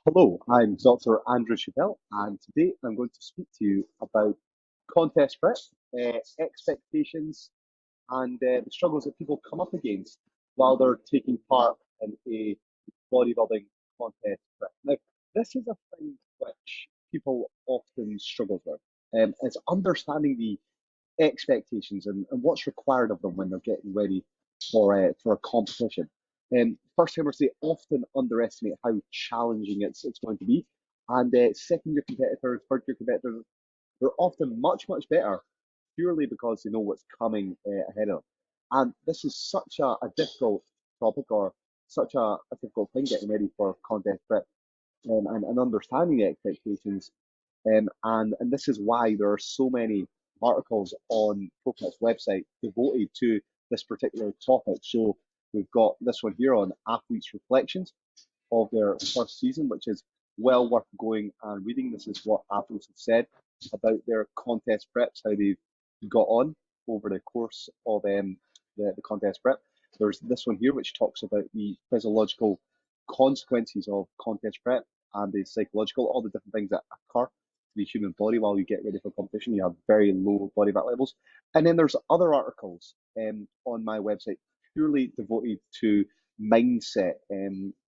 Hello, I'm Dr. Andrew Chappell, and today I'm going to speak to you about contest prep, expectations, and the struggles that people come up against while they're taking part in a bodybuilding contest prep. Now, this is a thing which people often struggle with. It's understanding the expectations and what's required of them when they're getting ready for a competition. First timers, they often underestimate how challenging it's going to be, and second year competitors, third year competitors, they're often much better purely because they know what's coming ahead of them. And this is such a difficult topic, or such a difficult thing getting ready for contest prep, and understanding the expectations. And this is why there are so many articles on ProPrep's website devoted to this particular topic. So we've got this one here on athletes' reflections of their first season, which is well worth going and reading. This is what athletes have said about their contest preps, how they've got on over the course of the contest prep. There's this one here, which talks about the physiological consequences of contest prep and the psychological, all the different things that occur to the human body while you get ready for competition. You have very low body fat levels. And then there's other articles on my website purely devoted to mindset,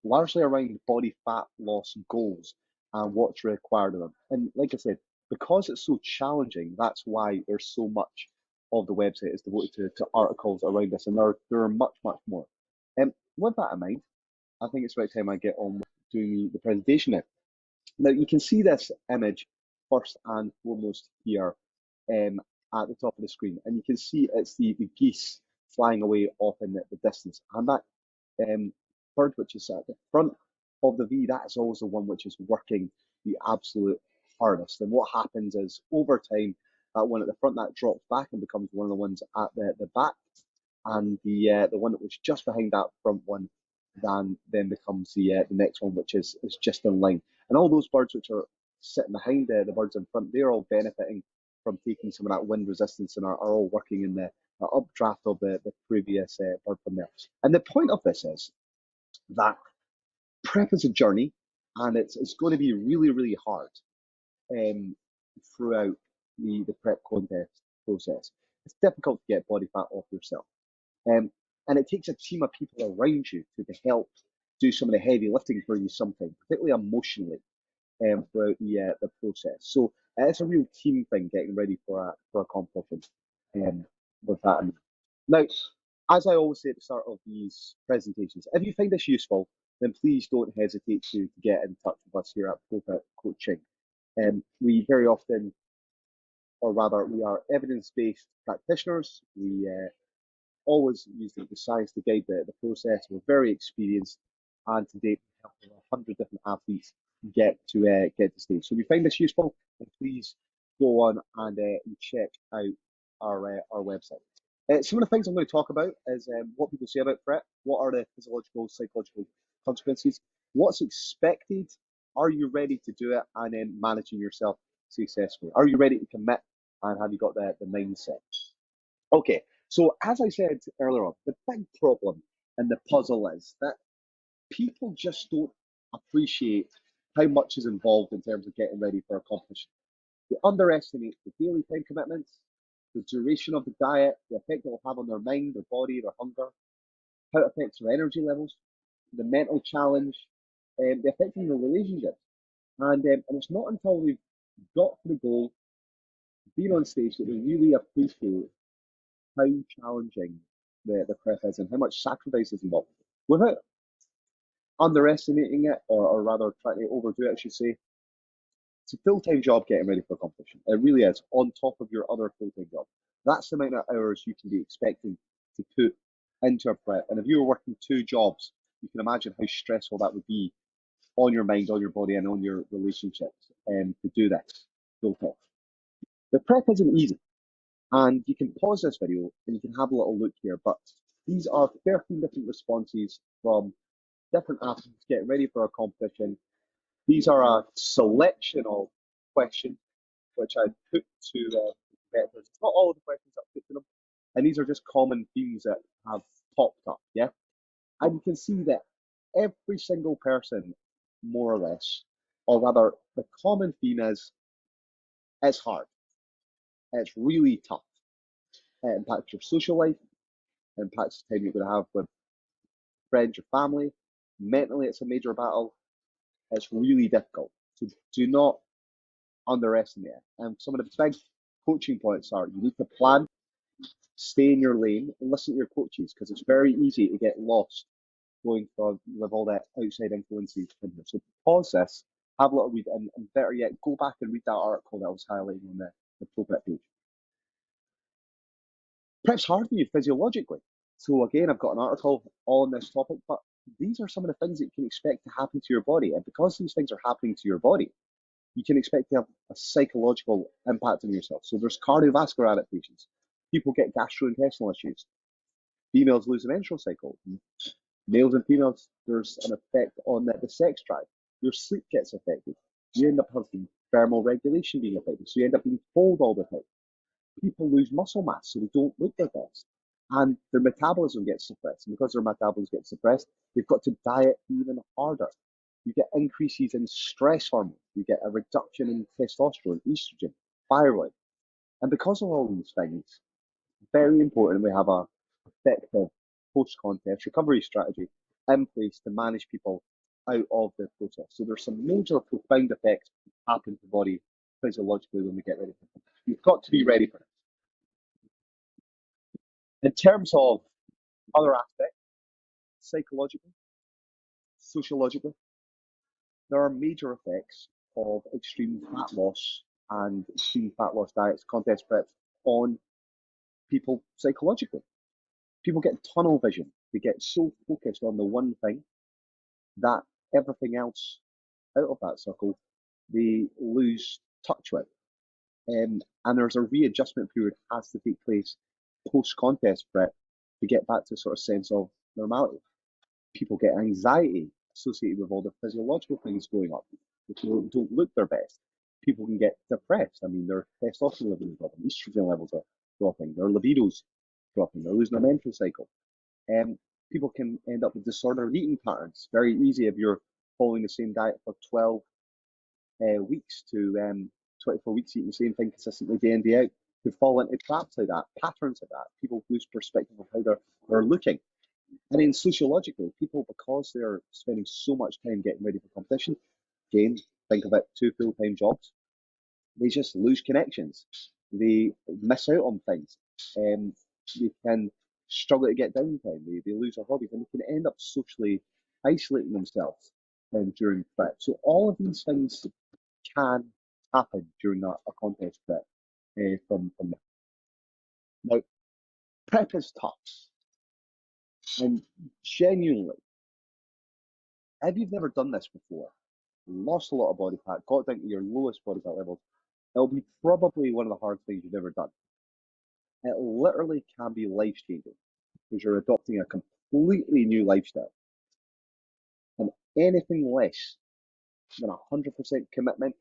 largely around body fat loss goals and what's required of them. And like I said, because it's so challenging, that's why there's so much of the website is devoted to articles around this, and there are much more. With that in mind, I think it's about time I get on with doing the presentation now. Now you can see this image first and foremost here at the top of the screen, and you can see it's the geese flying away off in the distance, and that bird which is at the front of the V, that is always the one which is working the absolute hardest. And what happens is over time, that one at the front that drops back and becomes one of the ones at the back, and the one that was just behind that front one then becomes the next one, which is just in line. And all those birds which are sitting behind the birds in front, they're all benefiting from taking some of that wind resistance and are all working in the updraft of the previous bird from there. And the point of this is that prep is a journey, and it's going to be really hard um, throughout the prep contest process. It's difficult to get body fat off yourself. Um, and it takes a team of people around you to help do some of the heavy lifting for you sometimes, particularly emotionally, throughout the process. So it's a real team thing getting ready for a competition with that. Now, as I always say at the start of these presentations, if you find this useful, then please don't hesitate to get in touch with us here at ProPrepCoaching. We very often, or rather, we are evidence-based practitioners. We always use the science to guide the process. We're very experienced, and to date, we've helped over 100 different athletes get to stage. So if you find this useful, then please go on and check out our website. Some of the things I'm going to talk about is what people say about prep, what are the physiological, psychological consequences, what's expected, are you ready to do it, and then managing yourself successfully. Are you ready to commit, and have you got the mindset? Okay, so as I said earlier on, the big problem and the puzzle is that people just don't appreciate how much is involved in terms of getting ready for a competition. They underestimate the daily time commitments, the duration of the diet, the effect it will have on their mind, their body, their hunger, how it affects their energy levels, the mental challenge, the effect on their relationships. And it's not until they've got to the goal, been on stage, that they really appreciate how challenging the prep is and how much sacrifice is involved. Without underestimating it, or rather trying to overdo it, I should say, it's a full-time job getting ready for a competition. It really is, on top of your other full-time job. That's the amount of hours you can be expecting to put into a prep. And if you were working two jobs, you can imagine how stressful that would be on your mind, on your body, and on your relationships to do this full time. The prep isn't easy. And you can pause this video and you can have a little look here, but these are 13 different responses from different athletes getting ready for a competition. These are a selection of questions which I put to competitors. It's not all of the questions that I put to them, and these are just common themes that have popped up, yeah? And you can see that every single person more or less, or rather, the common theme is it's hard, it's really tough. It impacts your social life, it impacts the time you're going to have with friends, your family. Mentally, it's a major battle. It's really difficult. So do not underestimate it. And some of the big coaching points are you need to plan, stay in your lane, and listen to your coaches because it's very easy to get lost going from with all that outside influences in here. So pause this, have a little read, and better yet, go back and read that article that I was highlighting on the ProPrep page. Prep's hard for you physiologically. So again, I've got an article on this topic, but these are some of the things that you can expect to happen to your body. And because these things are happening to your body, you can expect to have a psychological impact on yourself. So there's cardiovascular adaptations. People get gastrointestinal issues. Females lose the menstrual cycle. Males and females, there's an effect on the sex drive. Your sleep gets affected. You end up having thermal regulation being affected. So you end up being cold all the time. People lose muscle mass, so they don't look their best. And their metabolism gets suppressed. And because their metabolism gets suppressed, they've got to diet even harder. You get increases in stress hormones. You get a reduction in testosterone, estrogen, thyroid. And because of all these things, very important we have a effective post-contest recovery strategy in place to manage people out of the process. So there's some major profound effects happen to the body physiologically when we get ready for it. You've got to be ready for it. In terms of other aspects, psychologically, sociologically, there are major effects of extreme fat loss and extreme fat loss diets, contest preps on people psychologically. People get tunnel vision. They get so focused on the one thing that everything else out of that circle they lose touch with. And there's a readjustment period has to take place post contest prep to get back to a sort of sense of normality. People get anxiety associated with all the physiological things going on. People don't look their best. People can get depressed. I mean, their testosterone levels are dropping, estrogen levels are dropping, their libido's dropping, they're losing their menstrual cycle. People can end up with disordered eating patterns. Very easy if you're following the same diet for 12 weeks to 24 weeks eating the same thing consistently day in, day out, to fall into traps like that, patterns like that. People lose perspective of how they're looking. And then sociologically, people, because they're spending so much time getting ready for competition, again, think of it, 2 full-time jobs, they just lose connections. They miss out on things. They can struggle to get downtime. They lose their hobbies and they can end up socially isolating themselves during prep. So all of these things can happen during a contest prep from now. Prep is tough, and genuinely, if you've never done this before, lost a lot of body fat, got down to your lowest body fat levels, it'll be probably one of the hardest things you've ever done. It literally can be life changing because you're adopting a completely new lifestyle, and anything less than 100% commitment,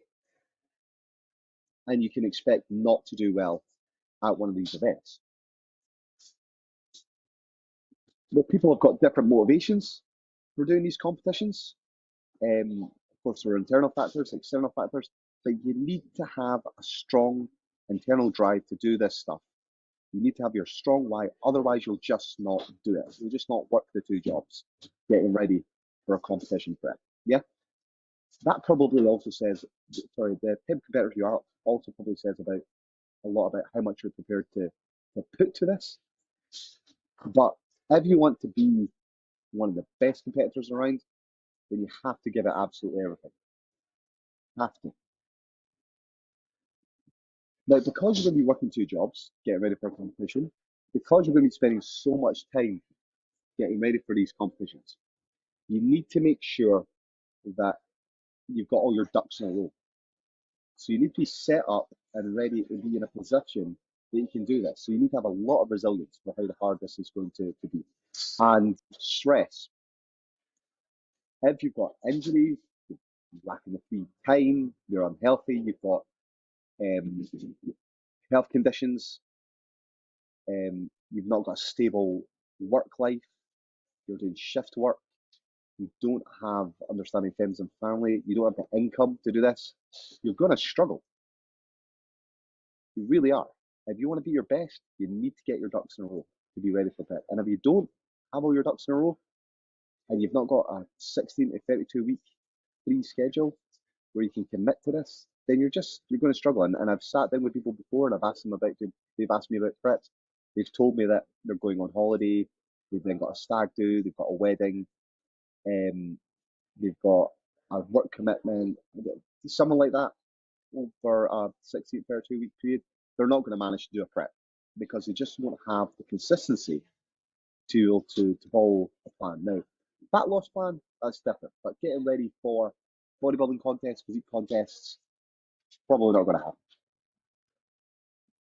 and you can expect not to do well at one of these events. But people have got different motivations for doing these competitions. Of course, there are internal factors, external factors, but you need to have a strong internal drive to do this stuff. You need to have your strong why, otherwise you'll just not do it. You'll just not work the 2 jobs getting ready for a competition prep. Yeah? That probably also says, sorry, the type of competitor you are also probably says about a lot about how much you're prepared to put to this. But if you want to be one of the best competitors around, then you have to give it absolutely everything. Have to. Now, because you're going to be working 2 jobs, getting ready for a competition, because you're going to be spending so much time getting ready for these competitions, you need to make sure that you've got all your ducks in a row. So you need to be set up and ready to be in a position that you can do this. So you need to have a lot of resilience for how hard this is going to be. And stress. If you've got injuries, you're lacking the free time, you're unhealthy, you've got health conditions, you've not got a stable work life, you're doing shift work, you don't have understanding friends and family, you don't have the income to do this, you're going to struggle. You really are. If you want to be your best, you need to get your ducks in a row to be ready for prep. And if you don't have all your ducks in a row, and you've not got a 16 to 32 week free schedule where you can commit to this, then you're going to struggle. And I've sat down with people before and I've asked them they've asked me about preps. They've told me that they're going on holiday, they've then got a stag do, they've got a wedding, they've got a work commitment, someone like that for a 16 to 32 week period. They're not going to manage to do a prep because they just won't have the consistency to follow a plan. Now, fat loss plan, that's different, but getting ready for bodybuilding contests, physique contests, probably not going to happen.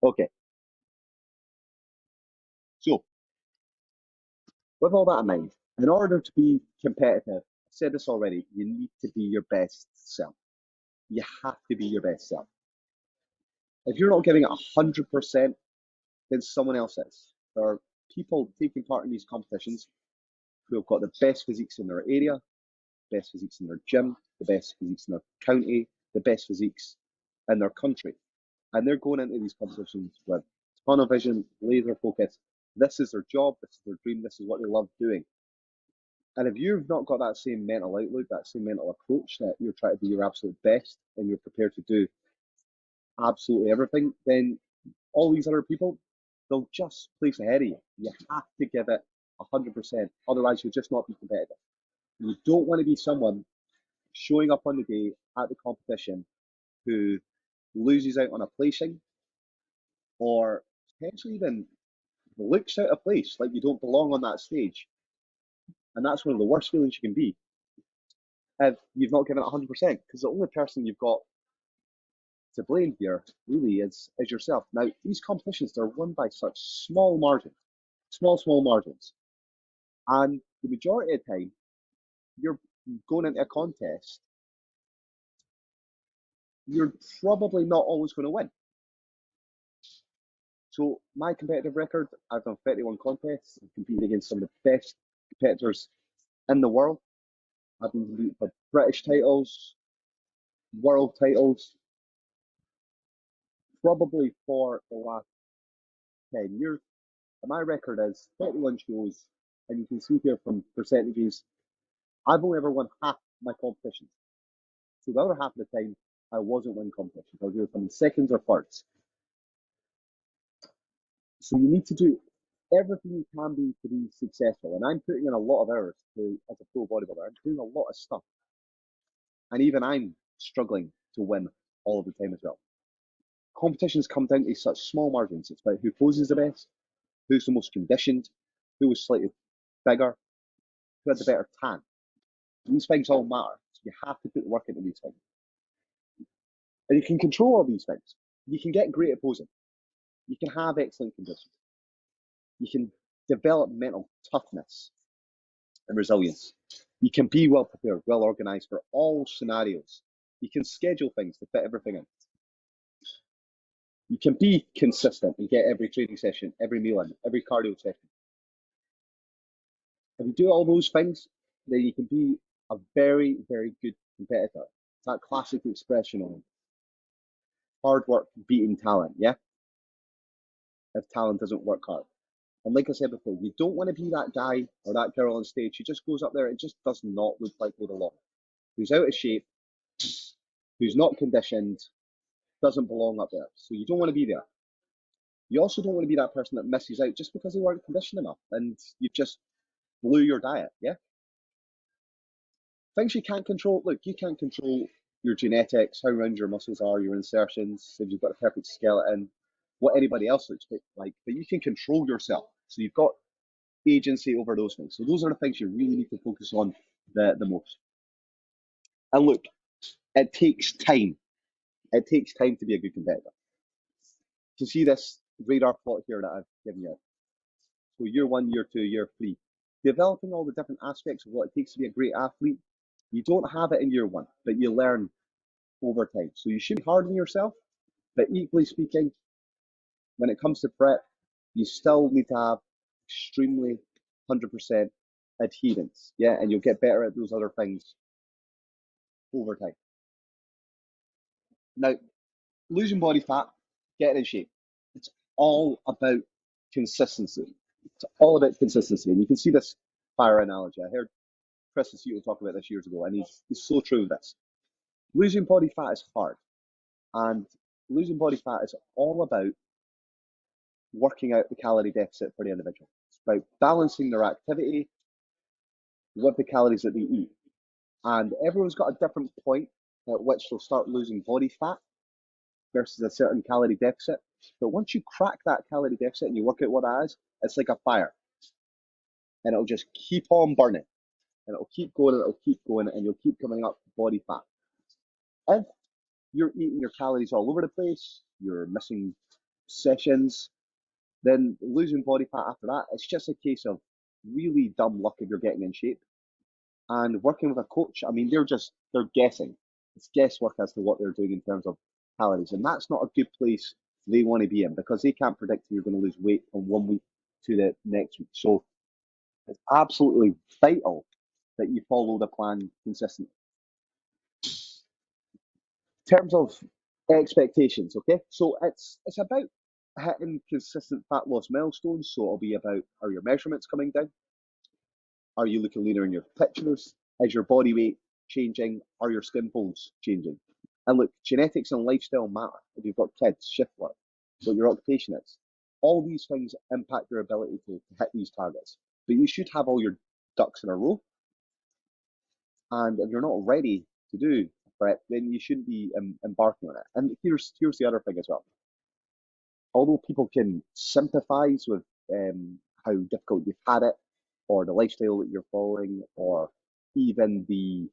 Okay, so with all that in mind, in order to be competitive, I said this already, you need to be your best self. You have to be your best self. If you're not giving it 100%, then someone else is. There are people taking part in these competitions who have got the best physiques in their area, best physiques in their gym, the best physiques in their county, the best physiques in their country. And they're going into these competitions with tunnel vision, laser focus. This is their job, this is their dream, this is what they love doing. And if you've not got that same mental outlook, that same mental approach, that you're trying to be your absolute best and you're prepared to do absolutely everything, then all these other people, they'll just place ahead of you. You have to give it 100%, otherwise you'll just not be competitive. You don't want to be someone showing up on the day at the competition who loses out on a placing or potentially even looks out of place, like you don't belong on that stage. And that's one of the worst feelings you can be if you've not given it 100%, because the only person you've got to blame here really is yourself. Now, these competitions, they're won by such small margins, small margins. And the majority of the time, you're going into a contest, you're probably not always going to win. So my competitive record, I've done 31 contests, I've competed against some of the best competitors in the world. I've been competing for British titles, world titles, probably for the last 10 years. And my record is 31 shows, and you can see here from percentages, I've only ever won half my competitions. So the other half of the time, I wasn't winning competitions. I was either coming seconds or thirds. So you need to do everything you can be to be successful. And I'm putting in a lot of hours as a pro bodybuilder. I'm doing a lot of stuff. And even I'm struggling to win all of the time as well. Competitions come down to such small margins. It's about who poses the best, who's the most conditioned, who was slightly bigger, who had the better tan. These things all matter. So you have to put the work into these things. And you can control all these things. You can get great at posing. You can have excellent conditions. You can develop mental toughness and resilience. You can be well prepared, well organized for all scenarios. You can schedule things to fit everything in. You can be consistent and get every training session, every meal in, every cardio session. If you do all those things, then you can be a very, very good competitor. It's that classic expression of hard work beating talent, yeah? If talent doesn't work hard. And like I said before, you don't want to be that guy or that girl on stage who just goes up there and just does not look like they belong. Who's out of shape, who's not conditioned, doesn't belong up there. So you don't want to be there. You also don't want to be that person that misses out just because they weren't conditioned enough and you've just blew your diet, yeah? Things you can't control, look, you can't control your genetics, how round your muscles are, your insertions, if you've got a perfect skeleton, what anybody else looks like, but you can control yourself. So you've got agency over those things. So those are the things you really need to focus on the most. And look, it takes time. It takes time to be a good competitor. To see this radar plot here that I've given you. So year 1, year 2, year 3. Developing all the different aspects of what it takes to be a great athlete. You don't have it in year 1, but you learn over time. So you should be hard on yourself, but equally speaking, when it comes to prep, you still need to have extremely 100% adherence, yeah, and you'll get better at those other things over time. Now, losing body fat, getting in shape, it's all about consistency. It's all about consistency, and you can see this fire analogy. I heard Chris Aceto talk about this years ago, and he's so true of this. Losing body fat is hard, and losing body fat is all about working out the calorie deficit for the individual. It's about balancing their activity with the calories that they eat. And everyone's got a different point at which they'll start losing body fat versus a certain calorie deficit. But once you crack that calorie deficit and you work out what that is, it's like a fire. And it'll just keep on burning. And it'll keep going and it'll keep going and you'll keep coming up body fat. If you're eating your calories all over the place, you're missing sessions, then losing body fat after that, it's just a case of really dumb luck if you're getting in shape. And working with a coach, I mean, they're guessing. It's guesswork as to what they're doing in terms of calories. And that's not a good place they want to be in because they can't predict if you're going to lose weight from 1 week to the next week. So it's absolutely vital that you follow the plan consistently. In terms of expectations, okay? So it's about hitting consistent fat loss milestones. So it'll be about, are your measurements coming down? Are you looking leaner in your pictures? Is your body weight changing? Are your skin folds changing? And look, genetics and lifestyle matter. If you've got kids, shift work, what your occupation is. All these things impact your ability to hit these targets. But you should have all your ducks in a row. And if you're not ready to do a prep, then you shouldn't be embarking on it. And here's the other thing as well. Although people can sympathize with how difficult you've had it, or the lifestyle that you're following, or even the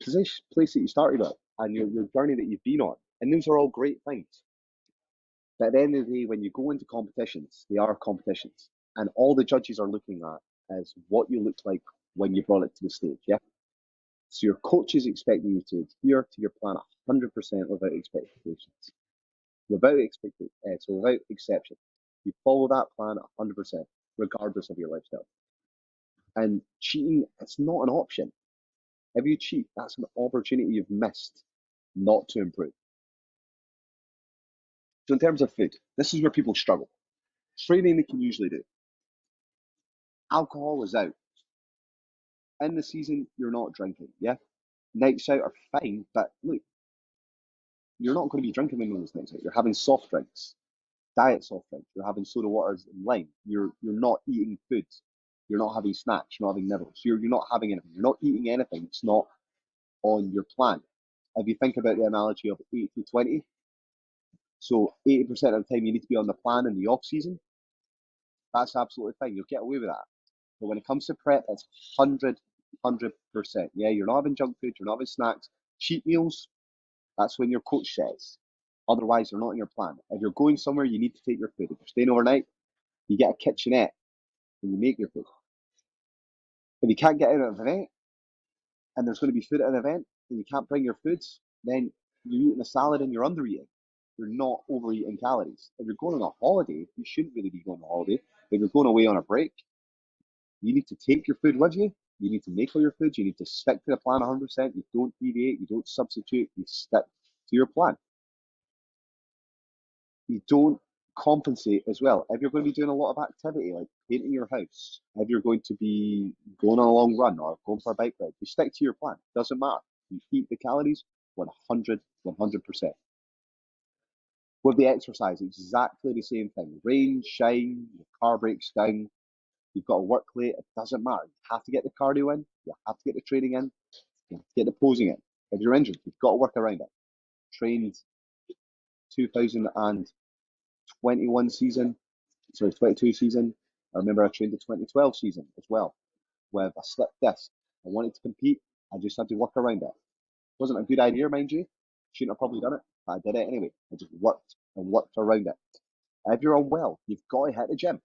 place that you started at and your journey that you've been on. And those are all great things. But at the end of the day, when you go into competitions, they are competitions. And all the judges are looking at is what you look like when you brought it to the stage, yeah? So your coach is expecting you to adhere to your plan 100% without expectations. Without exception. You follow that plan 100%, regardless of your lifestyle. And cheating, it's not an option. If you cheat, that's an opportunity you've missed not to improve. So in terms of food, this is where people struggle. Training they can usually do. Alcohol is out. In the season, you're not drinking, yeah? Nights out are fine, but look, you're not going to be drinking when those nights out. You're having soft drinks, diet soft drinks. You're having soda waters and lime. You're not eating food. You're not having snacks. You're not having nibbles. You're not having anything. You're not eating anything. It's not on your plan. If you think about the analogy of 80-20, so 80% of the time you need to be on the plan in the off season, that's absolutely fine. You'll get away with that. But when it comes to prep, it's 100%. Yeah, you're not having junk food, you're not having snacks. Cheat meals, that's when your coach says. Otherwise, they're not in your plan. If you're going somewhere, you need to take your food. If you're staying overnight, you get a kitchenette and you make your food. If you can't get out of an event and there's going to be food at an event and you can't bring your foods, then you're eating a salad and you're under eating. You're not overeating calories. If you're going on a holiday, you shouldn't really be going on a holiday. If you're going away on a break, you need to take your food with you. You need to make all your food. You need to stick to the plan 100%. You don't deviate. You don't substitute. You stick to your plan. You don't compensate as well. If you're going to be doing a lot of activity, like painting your house, if you're going to be going on a long run or going for a bike ride, you stick to your plan. Doesn't matter. You eat the calories 100%. With the exercise, exactly the same thing. Rain, shine, your car breaks down, you've got to work late, it doesn't matter. You have to get the cardio in, you have to get the training in, you have to get the posing in. If you're injured, you've got to work around it. Trained 2021 season, sorry, 22 season. I remember I trained the 2012 season as well with a slipped disc. I wanted to compete, I just had to work around it. Wasn't a good idea, mind you. Shouldn't have probably done it, but I did it anyway. I just worked and worked around it. If you're unwell, you've got to hit the gym.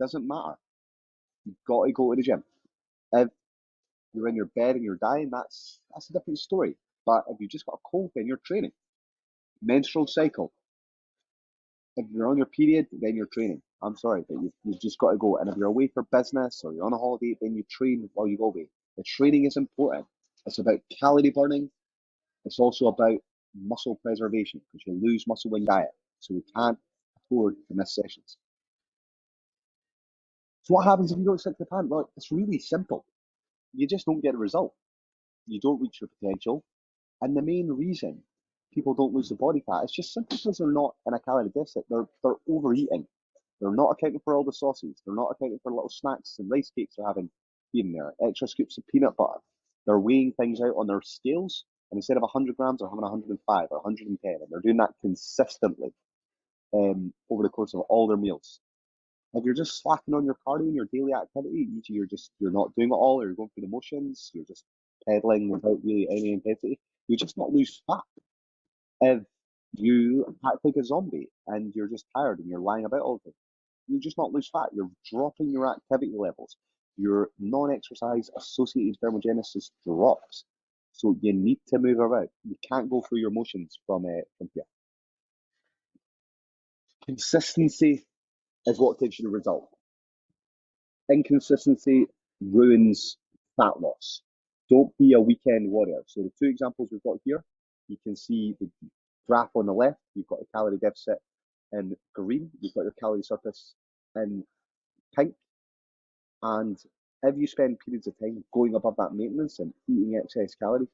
Doesn't matter. You've got to go to the gym. If you're in your bed and you're dying, that's a different story. But if you've just got a cold, then you're training. Menstrual cycle. If you're on your period, then you're training. I'm sorry, but you've just got to go. And if you're away for business or you're on a holiday, then you train while you go away. The training is important. It's about calorie burning. It's also about muscle preservation because you lose muscle when diet. So we can't afford to miss sessions. So what happens if you don't stick to the plan? Well, it's really simple. You just don't get a result. You don't reach your potential. And the main reason people don't lose the body fat is just simply because they're not in a calorie deficit. They're overeating. They're not accounting for all the sauces. They're not accounting for little snacks and rice cakes they're having here and there, extra scoops of peanut butter. They're weighing things out on their scales, and instead of 100 grams, they're having 105 or 110, and they're doing that consistently over the course of all their meals. If you're just slacking on your cardio and your daily activity, e.g., you're not doing it all, or you're going through the motions, you're just pedaling without really any intensity, you just not lose fat. If you act like a zombie and you're just tired and you're lying about all the time, you just not lose fat. You're dropping your activity levels. Your non-exercise associated thermogenesis drops. So you need to move around. You can't go through your motions from here. Consistency is what gives you the result. Inconsistency ruins fat loss. Don't be a weekend warrior. So the two examples we've got here, you can see the graph on the left, you've got a calorie deficit in green, you've got your calorie surplus in pink, and if you spend periods of time going above that maintenance and eating excess calories,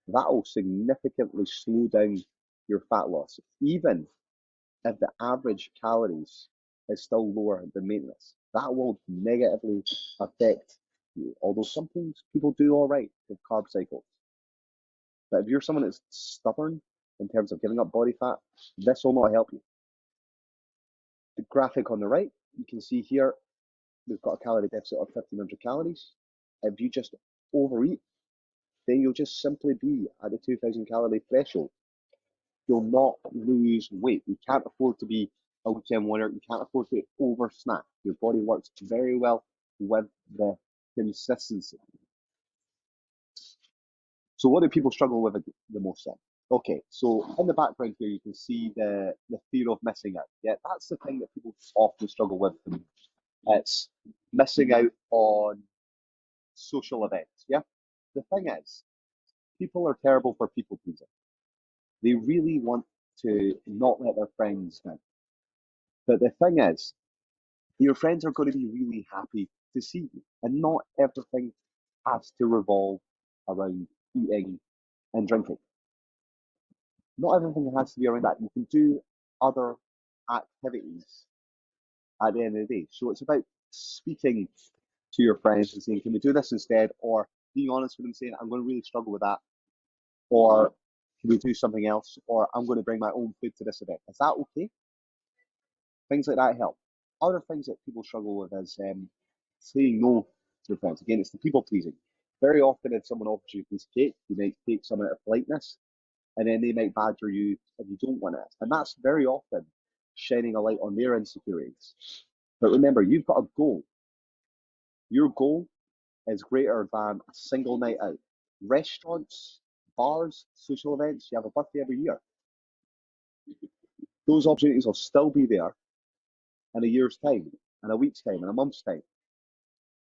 that will significantly slow down your fat loss, even if the average calories is still lower than maintenance. That will negatively affect you. Although sometimes people do all right with carb cycles. But if you're someone that's stubborn in terms of giving up body fat, this will not help you. The graphic on the right, you can see here, we've got a calorie deficit of 1,500 calories. If you just overeat, then you'll just simply be at the 2,000 calorie threshold. You'll not lose weight. You can't afford to be a weekend warrior. You can't afford to over snack. Your body works very well with the consistency. So what do people struggle with the most then? Okay, so in the background here, you can see the fear of missing out. Yeah, that's the thing that people often struggle with. It's missing out on social events. Yeah, the thing is, people are terrible for people pleasing. They really want to not let their friends down. But the thing is, your friends are going to be really happy to see you, and not everything has to revolve around eating and drinking. Not everything has to be around that. You can do other activities at the end of the day. So it's about speaking to your friends and saying, can we do this instead? Or being honest with them, saying, I'm going to really struggle with that. Or can we do something else? Or I'm going to bring my own food to this event. Is that okay? Things like that help. Other things that people struggle with is saying no to their friends. Again, it's the people pleasing. Very often, if someone offers you a piece of cake, you might take some out of politeness, and then they might badger you if you don't want it. And that's very often shining a light on their insecurities. But remember, you've got a goal. Your goal is greater than a single night out. Restaurants, bars, social events, you have a birthday every year. Those opportunities will still be there in a year's time, in a week's time, in a month's time.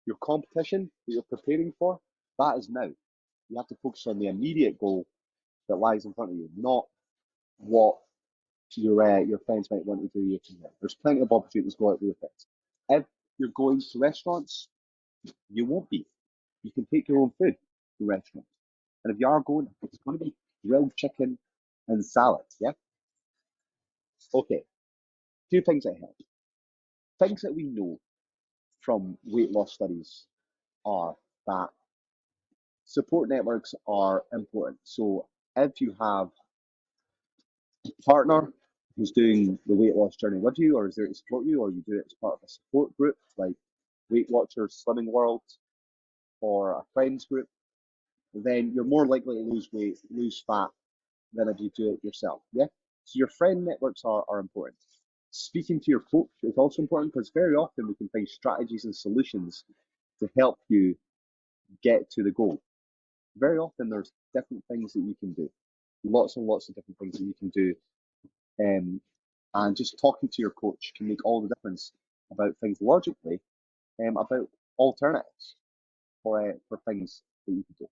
Your competition that you're preparing for, that is now. You have to focus on the immediate goal that lies in front of you, not what your friends might want to do you from there. There's plenty of opportunities to go out with your friends. If you're going to restaurants, you won't be. You can take your own food to restaurants. And if you are going, it's going to be grilled chicken and salad, yeah? Okay, two things that help. Things that we know from weight loss studies are that support networks are important. So if you have a partner who's doing the weight loss journey with you, or is there to support you, or you do it as part of a support group like Weight Watchers Slimming World or a friends group, then you're more likely to lose weight, lose fat than if you do it yourself. Yeah. So your friend networks are important. Speaking to your coach is also important because very often we can find strategies and solutions to help you get to the goal. Very often there's different things that you can do, lots and lots of different things that you can do, and just talking to your coach can make all the difference about things logically, about alternatives for things that you can do.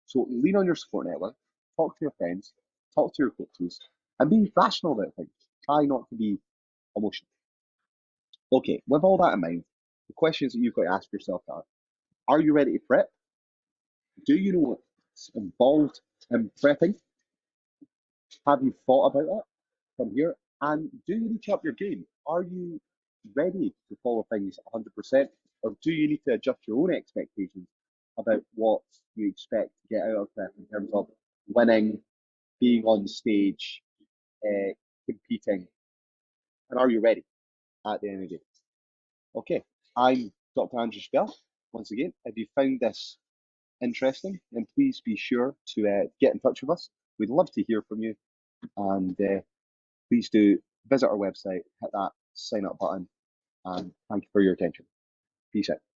So lean on your support network, talk to your friends, talk to your coaches, and be rational about things. Try not to be emotional. Okay, with all that in mind, the questions that you've got to ask yourself are you ready to prep? Do you know what's involved in prepping? Have you thought about it from here? And do you need to up your game? Are you ready to follow things 100%? Or do you need to adjust your own expectations about what you expect to get out of prep in terms of winning, being on stage, competing? And are you ready at the end of the day? Okay, I'm Dr. Andrew Spell. Once again, if you found this interesting, then please be sure to get in touch with us. We'd love to hear from you, and please do visit our website, hit that sign up button, and thank you for your attention. Peace out.